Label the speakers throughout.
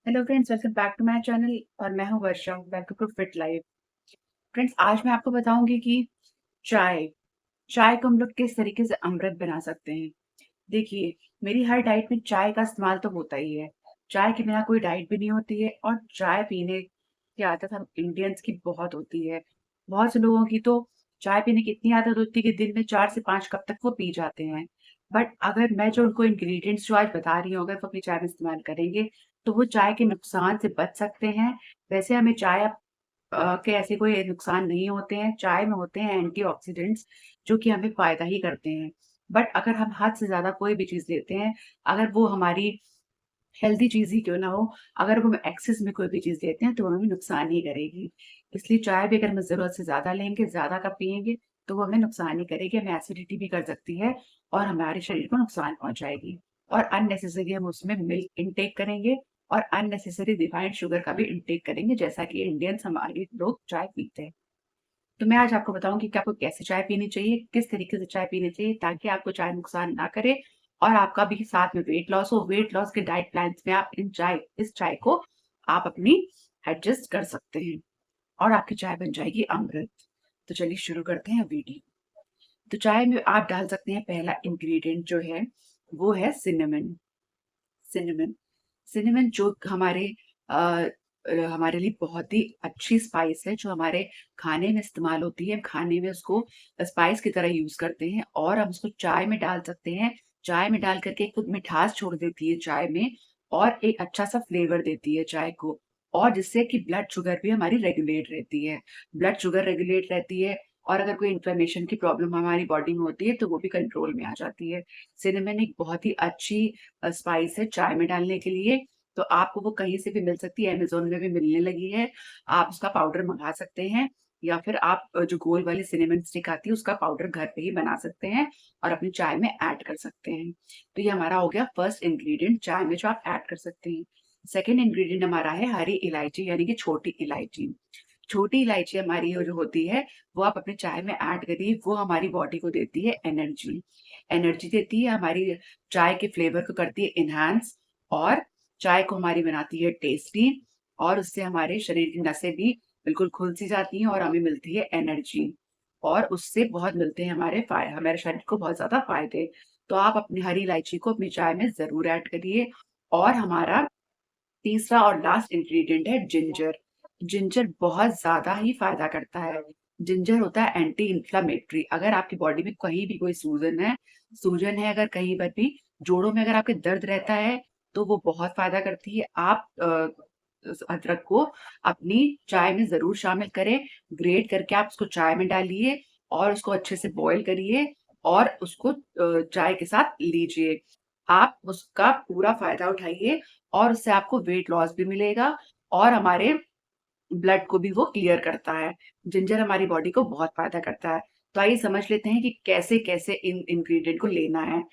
Speaker 1: Hello friends, welcome back to my channel. और मैं हूं Varsha, welcome to fit life. Friends, आज मैं आपको बताऊंगी कि चाय चाय को हम लोग किस तरीके से अमृत बना सकते हैं। देखिए, मेरी हर डाइट में चाय का इस्तेमाल तो होता ही है। चाय के बिना कोई डाइट भी नहीं होती है, और चाय पीने की आदत हम इंडियंस की बहुत होती है। बहुत से लोगों की तो चाय पीने की इतनी आदत होती है कि दिन में 4 से 5 कप तक वो पी जाते हैं। बट अगर मैं जो उनको इंग्रेडिएंट्स जो आज बता रही हूँ, अगर वो अपनी चाय में इस्तेमाल करेंगे तो वो चाय के नुकसान से बच सकते हैं। वैसे हमें चाय के ऐसे कोई नुकसान नहीं होते हैं। चाय में होते हैं एंटीऑक्सीडेंट्स, जो कि हमें फायदा ही करते हैं। बट अगर हम हद से ज्यादा कोई भी चीज लेते हैं, अगर वो हमारी हेल्दी चीज ही क्यों ना हो, अगर वो हम एक्सेस में कोई भी चीज लेते हैं तो वो हमें नुकसान ही करेगी। इसलिए चाय भी अगर हम जरूरत से ज्यादा लेंगे, ज्यादा कप पियेंगे, तो वो हमें नुकसान ही करेगी। हमें एसिडिटी भी कर सकती है और हमारे शरीर को नुकसान पहुंचाएगी। और अननेसेसरी हम उसमें मिल्क इनटेक करेंगे, और अननेसेसरी रिफाइंड शुगर का भी इनटेक करेंगे, जैसा कि इंडियंस हमारे लोग चाय पीते हैं। तो मैं आज आपको बताऊंगी कि आपको कैसे चाय पीनी चाहिए, किस तरीके से चाय पीनी चाहिए, ताकि आपको चाय नुकसान ना करे और आपका भी साथ में वेट लॉस हो। वेट लॉस के डाइट प्लान में आप इस चाय को आप अपनी एडजस्ट कर सकते हैं, और आपकी चाय बन जाएगी अमृत। तो चलिए शुरू करते हैं वीडियो। तो चाय में आप डाल सकते हैं, पहला इंग्रेडिएंट जो है वो है सिनेमन। सिनेमन सिनेमन जो हमारे लिए बहुत ही अच्छी स्पाइस है, जो हमारे खाने में इस्तेमाल होती है। हम खाने में उसको स्पाइस की तरह यूज करते हैं, और हम उसको चाय में डाल सकते हैं। चाय में डाल करके खुद मिठास छोड़ देती है चाय में, और एक अच्छा सा फ्लेवर देती है चाय को। और जिससे कि ब्लड शुगर भी हमारी रेगुलेट रहती है। ब्लड शुगर रेगुलेट रहती है, और अगर कोई इन्फ्लेमेशन की प्रॉब्लम हमारी बॉडी में होती है तो वो भी कंट्रोल में आ जाती है। सिनेमन एक बहुत ही अच्छी स्पाइस है चाय में डालने के लिए। तो आपको वो कहीं से भी मिल सकती है, अमेज़न में भी मिलने लगी है। आप उसका पाउडर मँगा सकते हैं, या फिर आप जो गोल वाली सिनेमन स्टिक आती है उसका पाउडर घर पे ही बना सकते हैं और अपनी चाय में ऐड कर सकते हैं। तो ये हमारा हो गया फर्स्ट इंग्रीडिएंट चाय में जो आप ऐड कर सकते हैं। सेकंड इंग्रीडिएंट हमारा है हरी इलायची, यानी कि छोटी इलायची। छोटी इलायची हमारी वो जो होती है, वो आप अपनी चाय में ऐड करिए। वो हमारी बॉडी को देती है एनर्जी। एनर्जी देती है, हमारी चाय के फ्लेवर को करती है एनहांस, और चाय को हमारी बनाती है टेस्टी। और उससे हमारे शरीर की नसें भी बिल्कुल खुल सी जाती हैं, और हमें मिलती है एनर्जी। और उससे बहुत मिलते हैं हमारे शरीर को बहुत ज्यादा फायदे। तो आप अपनी हरी इलायची को अपनी चाय में जरूर ऐड करिए। और हमारा तीसरा और लास्ट इंग्रेडिएंट है जिंजर। जिंजर बहुत ज्यादा ही फायदा करता है। जिंजर होता है एंटी इंफ्लामेटरी। अगर आपकी बॉडी में कहीं भी कोई सूजन है अगर कहीं पर भी जोड़ों में अगर आपके दर्द रहता है, तो वो बहुत फायदा करती है। आप अदरक को अपनी चाय में जरूर शामिल करें। ग्रेट करके आप उसको चाय में डालिए, और उसको अच्छे से बॉईल करिए, और उसको चाय के साथ लीजिए। आप उसका पूरा फायदा उठाइए, और उससे आपको वेट लॉस भी मिलेगा, और हमारे ब्लड को भी वो क्लियर करता है। जिंजर हमारी बॉडी को बहुत फायदा करता है। तो आइए समझ लेते हैं कि कैसे कैसे इन इंग्रेडिएंट को लेना है।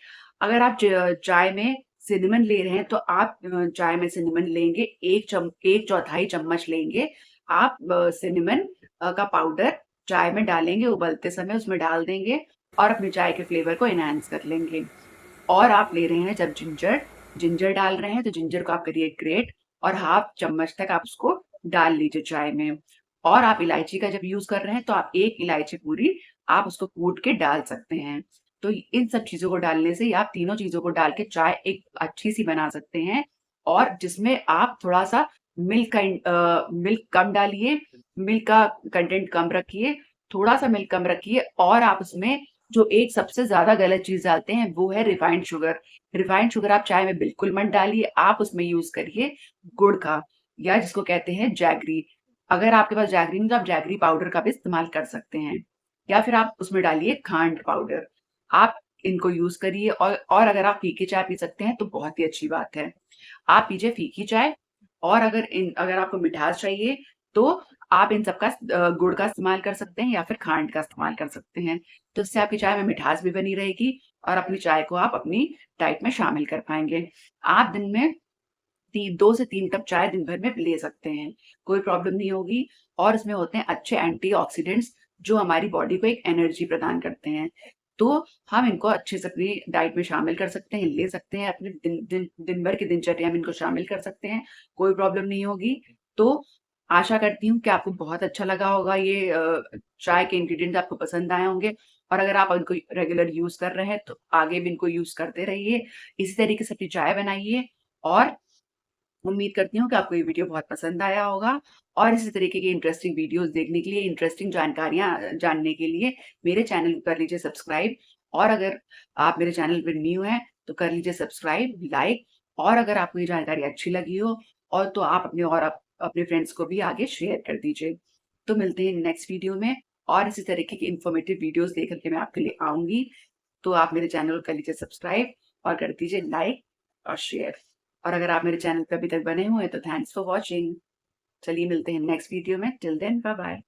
Speaker 1: अगर आप चाय में सिनेमन ले रहे हैं, तो आप चाय में सिनेमन लेंगे, 1/4 चम्मच लेंगे। आप सिनेमन का पाउडर चाय में डालेंगे, उबलते समय उसमें डाल देंगे, और अपनी चाय के फ्लेवर को एनहांस कर लेंगे। और आप ले रहे हैं जब जिंजर जिंजर डाल रहे हैं, तो जिंजर को आप करिए ग्रेट, और हाफ चम्मच तक आप उसको डाल लीजिए चाय में। और आप इलायची का जब यूज कर रहे हैं, तो आप एक इलायची पूरी आप उसको कूट के डाल सकते हैं। तो इन सब चीजों को डालने से, या आप तीनों चीजों को डाल के चाय एक अच्छी सी बना सकते हैं। और जिसमें आप थोड़ा सा मिल्क कम डालिए, मिल्क का कंटेंट कम रखिए, थोड़ा सा मिल्क कम रखिए। और आप उसमें जो एक सबसे ज्यादा गलत चीज डालते हैं, वो है रिफाइंड शुगर। रिफाइंड शुगर आप चाय में बिल्कुल मत डालिए। आप उसमें यूज करिए गुड़ का, या जिसको कहते हैं जैगरी। अगर आपके पास जैगरी नहीं, तो आप जैगरी पाउडर का भी इस्तेमाल कर सकते हैं, या फिर आप उसमें डालिए खांड पाउडर। आप इनको यूज करिए। और अगर आप फीकी चाय पी सकते हैं तो बहुत ही अच्छी बात है, आप पीजिए फीकी चाय। और अगर आपको मिठास चाहिए, तो आप इन सबका गुड़ का इस्तेमाल कर सकते हैं, या फिर खांड का इस्तेमाल कर सकते हैं। तो इससे आपकी चाय में मिठास भी बनी रहेगी, और अपनी चाय को आप अपनी डाइट में शामिल कर पाएंगे। आप दिन में 2 से 3 कप चाय दिन भर में ले सकते हैं, कोई प्रॉब्लम नहीं होगी। और इसमें होते हैं अच्छे एंटीऑक्सीडेंट्स, जो हमारी बॉडी को एक एनर्जी प्रदान करते हैं। तो हम इनको अच्छे से अपनी डाइट में शामिल कर सकते हैं, ले सकते हैं, अपने दिन भर की दिनचर्या में इनको शामिल कर सकते हैं, कोई प्रॉब्लम नहीं होगी। तो आशा करती हूँ कि आपको बहुत अच्छा लगा होगा ये चाय के इंग्रीडिएंट्स आपको पसंद आए होंगे, और अगर आप इनको रेगुलर यूज़ कर रहे हैं, तो आगे भी इनको यूज़ करते रहिए। इसी तरीके से अपनी चाय बनाइए, और उम्मीद करती हूँ कि आपको ये वीडियो बहुत पसंद आया होगा, और इसी तरीके की इंटरेस्टिंग वीडियोज़ देखने के लिए, इंटरेस्टिंग जानकारियाँ जानने के लिए मेरे चैनल को कर लीजिए सब्सक्राइब। और अगर आप मेरे चैनल पर न्यू हैं, तो कर लीजिए सब्सक्राइब, लाइक, और अगर आपको ये जानकारी अच्छी लगी हो और तो आप अपने फ्रेंड्स को भी आगे शेयर कर दीजिए। तो मिलते हैं नेक्स्ट वीडियो में, और इसी तरीके की इन्फॉर्मेटिव वीडियोज़ लेकर के मैं आपके लिए आऊँगी। तो आप मेरे चैनल को कर लीजिए सब्सक्राइब, और कर दीजिए लाइक और शेयर। और अगर आप मेरे चैनल पे अभी तक बने हुए हैं, तो थैंक्स फॉर वॉचिंग। चलिए मिलते हैं नेक्स्ट वीडियो में। Till then bye bye.